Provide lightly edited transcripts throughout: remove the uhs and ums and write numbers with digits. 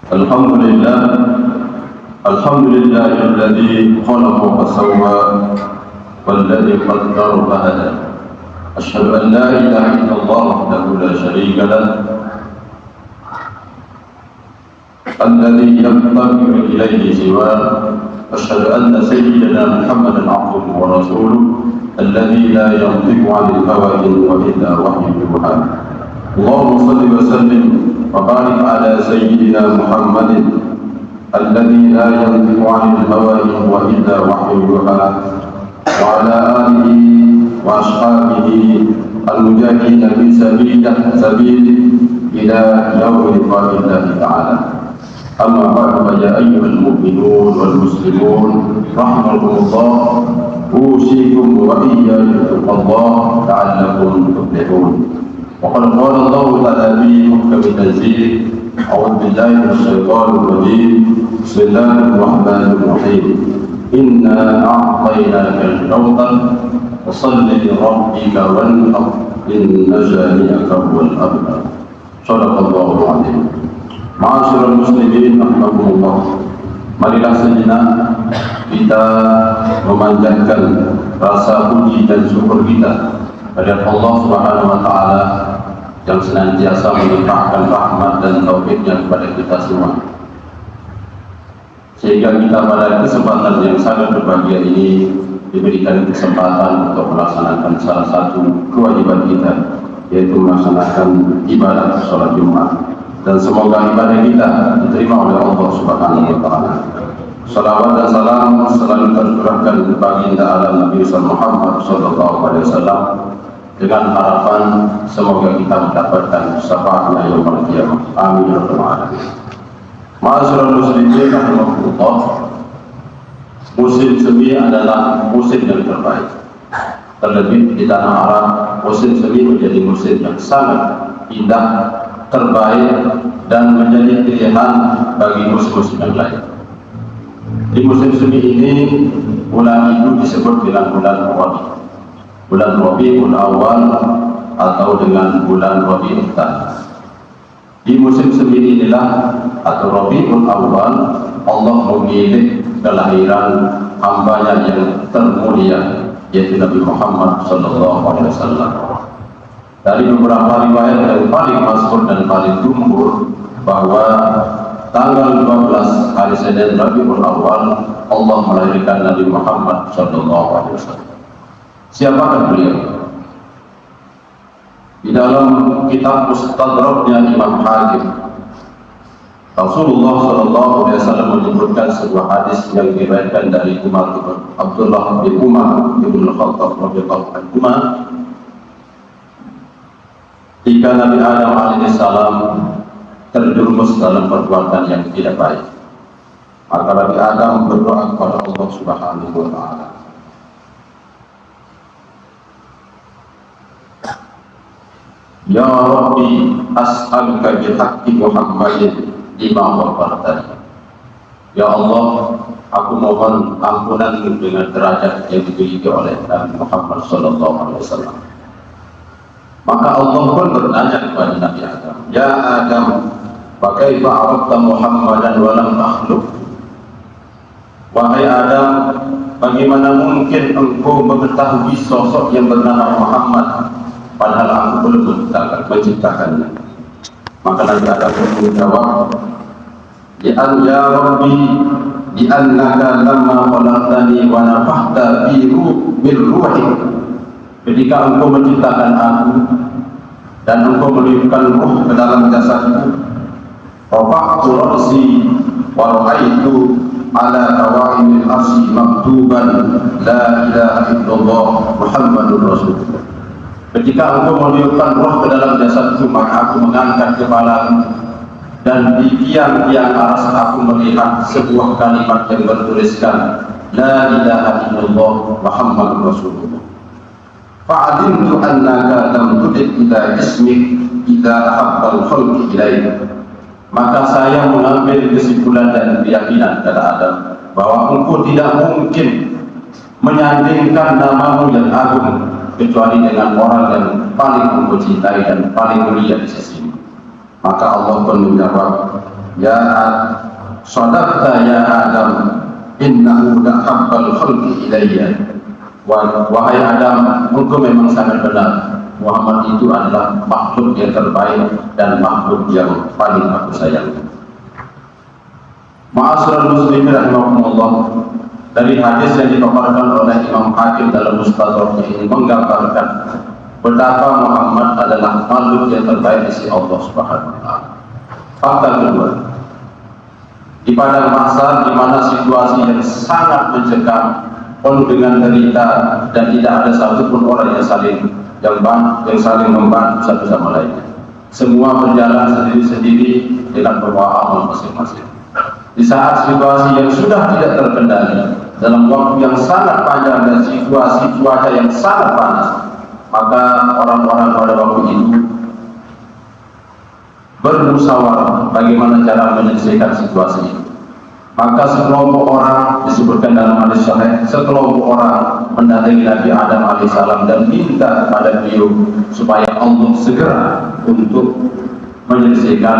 Alhamdulillah, alhamdulillahilladzi khalaqa fasawwa walladzi qaddara fahada. Asyhadu an la ilaha illallah wahdahu la syarika lah, alladzi yaqtabi'u ilayhi siwa. Asyhadu anna sayyidana Muhammadan abduhu wa rasuluhu alladzi la yantiqu 'anil hawa in huwa illa wahyun yuha. Allahumma shalli wa sallim wa barik ala sayyidina Muhammadin alladzi la yantiqu 'anil hawa in huwa illa wahyun yuha, wa ala alihi wa ashabihi al-mujahidin fi sabilihi ila yawmi liqa'illahi ta'ala. Amma ba'du, ya ayyuhal mu'minun wal muslimun rahimakumullah, usikum wa iyyakum Allah la'allakum tuflihun. وقد قال الله تعالى في محكم تنزيله: أعوذ بالله من الشيطان الرجيم، بسم الله الرحمن الرحيم، إنا أعطيناك الكوثر فصل لربك وانحر إن شانئك هو الأبتر. صدق الله العظيم. Ma'asyiral muslimin rahimakumullah, marilah sejenak kita memanjatkan rasa puji dan syukur kita pada Allah Subhanahu wa taala yang senantiasa melimpahkan rahmat dan taufik-Nya kepada kita semua, sehingga kita pada kesempatan yang sangat berbahagia ini diberikan kesempatan untuk melaksanakan salah satu kewajiban kita, yaitu melaksanakan ibadah sholat Jumat. Dan semoga ibadah kita diterima oleh Allah Subhanahu wa taala. Salawat dan salam selalu tercurahkan baginda alam Nabi Muhammad sallallahu alaihi wasallam, dengan harapan semoga kita mendapatkan syafaatnya yaumul qiyamah. Amin ya rabbal alamin. Ma'asyiral muslimin rahimakumullah, musim semi adalah musim yang terbaik. Terlebih di tanah Arab, musim semi menjadi musim yang sangat indah, terbaik, dan menjadi pilihan bagi musim-musim yang lain. Di musim semi ini, bulan itu disebut dengan bulan Rabi, bulan Rabiul Awal, atau dengan bulan Rabiul Tsani. Di musim semi inilah, atau Rabiul Awal, Allah memilih kelahiran hambanya yang termulia, yaitu Nabi Muhammad SAW. Dari beberapa riwayat yang paling masyhur dan paling jumhur bahwa tanggal 12 hari Senin Rabiul Awal Allah melahirkan Nabi Muhammad SAW. Siapakah beliau? Di dalam kitab Mustadraknya Imam Hakim, Rasulullah SAW menyebutkan sebuah hadis yang diriwayatkan dari Abdullah bin Umar bin Khattab radhiyallahu anhu, jika Nabi Adam alaihissalam terjerumus dalam perbuatan yang tidak baik, maka Nabi Adam berdoa kepada Allah Subhanahu wa taala, Ya Rabbi, as'aluka bihaqqi Muhammadin lima ghafartani. Ya Allah, aku mohon ampunan-Mu dengan derajat yang dimiliki oleh Nabi Muhammad SAW. Maka Allah pun bertanya kepada Nabi Adam, Ya Adam, fakaifa arafta Muhammadan wa lam takhluq? Wahai Adam, bagaimana mungkin engkau mengetahui sosok yang bernama Muhammad padahal aku belum menciptakannya? Maka Nabi Adam pun menjawab, Ya Rabbi, li'annaka lamma khalaqtani wa nafakhta fi min ruhi. Ketika engkau menciptakan aku dan engkau meniupkan ruh ke dalam jasadku, rafa'tu ra'si wa ra'aitu ala qawaimil arsy maktuban la ilaha illallah Muhammadur Rasulullah. Ketika engkau meniupkan ruh ke dalam jasadku, maka aku mengangkat kepalaku, dan di tiang-tiang aras aku melihat sebuah kalimat yang bertuliskan la ilaha illallah Muhammadur Rasulullah. Fa'alimtu annaka lam tudid ila ismik idza ahabbal khalqi ilaik. Maka saya mengambil kesimpulan dan keyakinan, kata Adam, bahwa engkau tidak mungkin menyandingkan namamu yang agung kecuali dengan orang yang paling engkau cintai dan paling mulia di sisimu. Maka Allah pun menjawab, ya sadaqta ya Adam, innahu lahabbal khalqi ilayya. Wahai Adam, engkau memang sangat benar, Muhammad itu adalah makhluk yang terbaik dan makhluk yang paling aku sayangi. Ma'asyiral muslimin rahimakumullah, dari hadis yang dipaparkan oleh Imam Hakim dalam Mustadraknya ini menggambarkan betapa Muhammad adalah makhluk yang terbaik di sisi Allah Subhanahu wa taala. Fakta kedua, di padang mahsyar di mana situasi yang sangat mencekam, penuh dengan derita dan tidak ada satupun orang yang saling membantu satu sama lain. Semua berjalan sendiri-sendiri dengan membawa amal masing-masing. Di saat situasi yang sudah tidak terkendali, dalam waktu yang sangat panjang dan situasi cuaca yang sangat panas, maka orang-orang pada waktu itu bermusyawarah bagaimana cara menyelesaikan situasi itu. Maka sekelompok orang, disebutkan dalam hadis sahih, sekelompok orang mendatangi Nabi Adam alaihissalam dan minta kepada beliau supaya Allah segera untuk menyelesaikan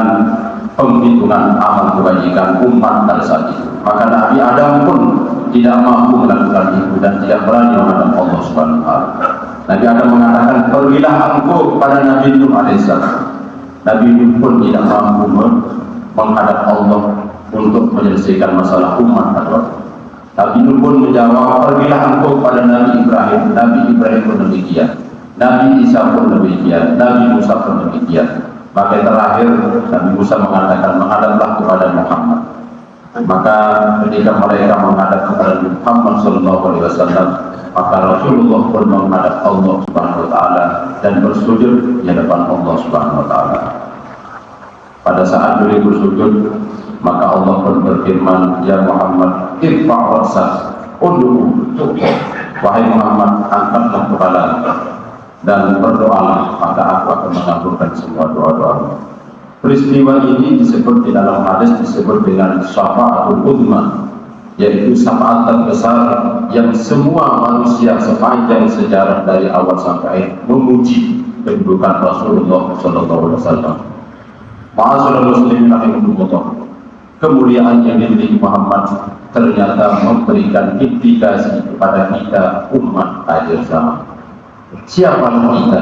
penghitungan amal kebajikan umat pada saat itu. Maka Nabi Adam pun tidak mampu melakukan itu dan tidak berani menghadap Allah Subhanahu wa taala. Nabi Adam mengatakan, pergilah engkau kepada Nabi Nuh alaihissalam. Nabi Nuh pun tidak mampu menghadap Allah untuk menyelesaikan masalah umat pada waktu. Nabi Nuh pun menjawab, pergilah engkau kepada Nabi Ibrahim. Nabi Ibrahim pun demikian, Nabi Isa pun demikian, Nabi Musa pun demikian. Maka yang terakhir Nabi Musa mengatakan, menghadaplah kepada Muhammad. Maka ketika mereka menghadap kepada Muhammad SAW, maka Rasulullah pun menghadap Allah Subhanahu wa taala dan bersujud di hadapan Allah Subhanahu wa taala. Pada saat beliau bersujud, maka Allah pun berfirman, ya Muhammad, irfa' ra'sak, ud'u tu'ta. Wahai Muhammad, angkatlah kepala dan berdoalah, maka aku akan mengabulkan semua doa-doa. Peristiwa ini disebut di dalam hadis disebut dengan syafa'atul uzma, yaitu syafaat terbesar yang semua manusia sepanjang sejarah dari awal sampai akhir memuji kedudukan Rasulullah SAW. Ma'asyiral muslimin rahimakumullah, kemuliaan yang dimiliki Muhammad ternyata memberikan implikasi kepada kita umat akhir zaman. Siapa kita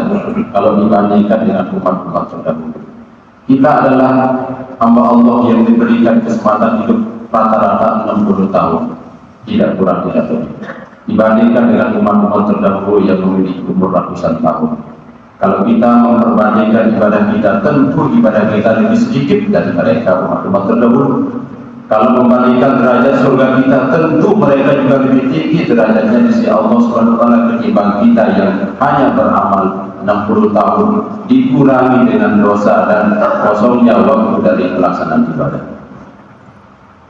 kalau dibandingkan dengan umat-umat terdahulu? Kita adalah hamba Allah yang diberikan kesempatan hidup rata-rata 60 tahun, tidak kurang tidak lebih, dibandingkan dengan umat-umat terdahulu yang memiliki umur ratusan tahun. Kalau kita memperbandingkan ibadah kita, tentu ibadah kita lebih sedikit dari mereka umat-umat terdahulu. Kalau membandingkan derajat surga kita, tentu mereka juga lebih tinggi derajatnya di sisi Allah Subhanahu wa taala ketimbang kita yang hanya beramal 60 tahun dikurangi dengan dosa dan kosongnya waktu dari pelaksanaan ibadah.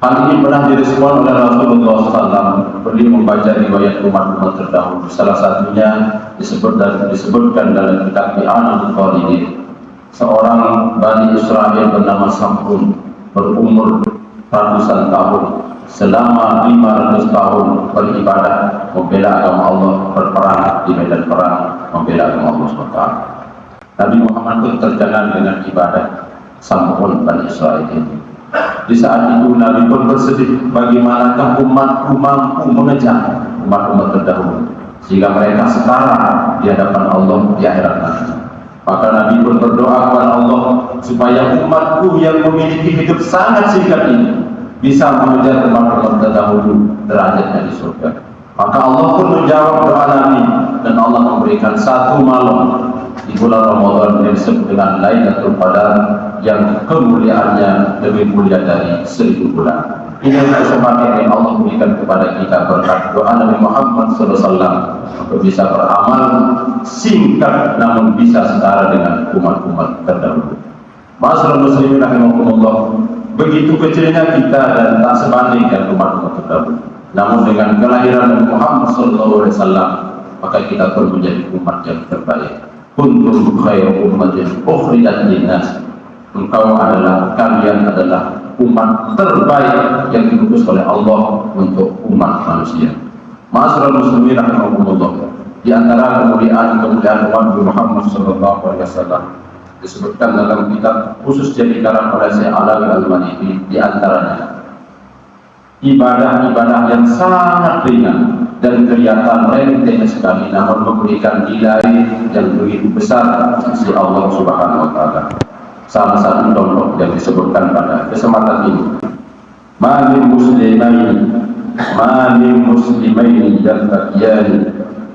Hal ini pernah direspon oleh Rasulullah SAW. Beliau membaca riwayat umat-umat terdahulu. Salah satunya disebutkan dalam kitab I'anatul Talibin. Seorang Bani Israel bernama Sam'un berumur ratusan tahun, selama 500 tahun beribadah, membela agama Allah, berperang di medan perang, membela agama Allah SWT. Nabi Muhammad pun terkenal dengan ibadah Sam'un Bani Israel ini. Di saat itu Nabi pun bersedih, bagaimanakah umatku mampu mengejar umat-umat terdahulu sehingga mereka setara di hadapan Allah di akhirat nanti. Maka Nabi pun berdoa kepada Allah supaya umatku yang memiliki hidup sangat singkat ini bisa mengejar umat-umat terdahulu derajatnya di surga. Maka Allah pun menjawab doa Nabi dan Allah memberikan satu malam di bulan Ramadan yang disebut dengan Lailatul Qadar yang kemuliaannya lebih mulia dari 1000 bulan. Ini kesempatan yang Allah berikan kepada kita berkat doa Nabi Muhammad SAW untuk bisa beramal singkat namun bisa setara dengan umat-umat terdahulu. Ma'asyiral muslimin rahimakumullah, begitu kecilnya kita dan tak sebanding dengan umat-umat terdahulu. Namun dengan kelahiran Nabi Muhammad SAW, maka kita pun menjadi umat yang terbaik. Kuntum khairu ummatin ukhrijat linnas. Engkau adalah, kalian adalah umat terbaik yang diutus oleh Allah untuk umat manusia. Ma'asyiral muslimin rahimakumullah, Di antara kemuliaan umat Muhammad SAW disebutkan dalam kitab khusus yang dikarang oleh Syekh Alawi Al-Manifi, di antaranya ibadah-ibadah yang sangat ringan dan kelihatan remeh sekali, namun memberikan nilai yang begitu besar di sisi Allah Subhanahu wa Ta'ala. Salah satu contoh yang disebutkan pada kesempatan ini, ma min muslimaini yaltaqiyani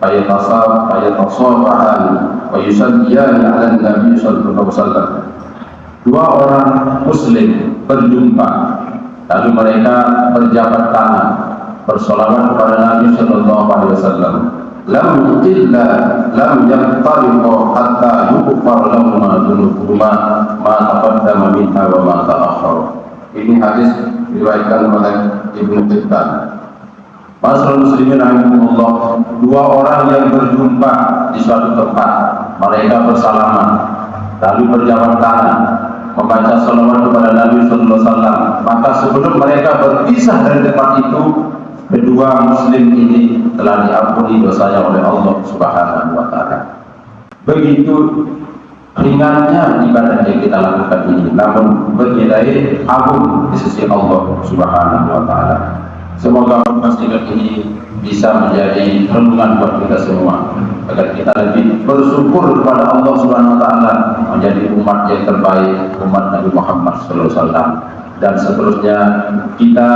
fayatasafahan wa yusalliyani 'ala Nabi sallallahu alaihi wasallam. Dua orang muslim berjumpa, lalu mereka berjabat tangan, bersolawat kepada Nabi sallallahu alaihi wasallam. Lam yaqtariqu hatta yughfar lahum dhunubuhuma ma taqaddama minha wa ma ta'akhkhara. Ini hadis diriwayatkan oleh Ibnu Hibban. Masyaallah muslimin rahimakumullah, dua orang yang berjumpa di suatu tempat, mereka bersalaman, lalu berjabat tangan, membaca salawat kepada Nabi sallallahu alaihi wasallam. Maka sebelum mereka berpisah dari tempat itu, kedua muslim ini telah diampuni dosanya oleh Allah Subhanahu wa Ta'ala. Begitu ringannya ibadah yang kita lakukan ini, namun bernilai agung di sisi Allah Subhanahu wa Ta'ala. Semoga masjid ini bisa menjadi renungan buat kita semua, agar kita lebih bersyukur kepada Allah Subhanahu wa Ta'ala, menjadi umat yang terbaik, umat Nabi Muhammad SAW. Dan seterusnya kita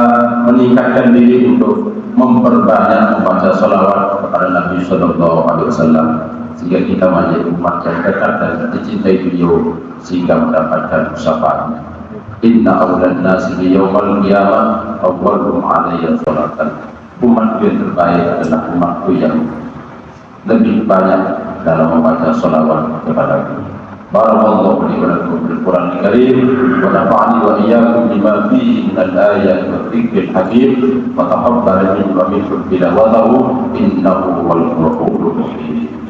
meningkatkan diri untuk memperbanyak membaca salawat kepada Nabi Sallallahu Alaihi Wasallam, sehingga kita menjadi umat yang dekat dan dicintai beliau, sehingga mendapatkan syafaatnya. Inna awlan nasi yawmal qiyamah awwalhum alayya salatan. Umatku yang terbaik adalah umatku yang lebih banyak dalam membaca salawat kepada Nabi. Barakallahu li wa lakum bil Qur'anil Karim wa nafa'ani wa iyyakum bima fihi minal ayati wa dzikril hakim wa taqabbal minni wa minkum tilawatahu innahu huwal ghafurur rahim.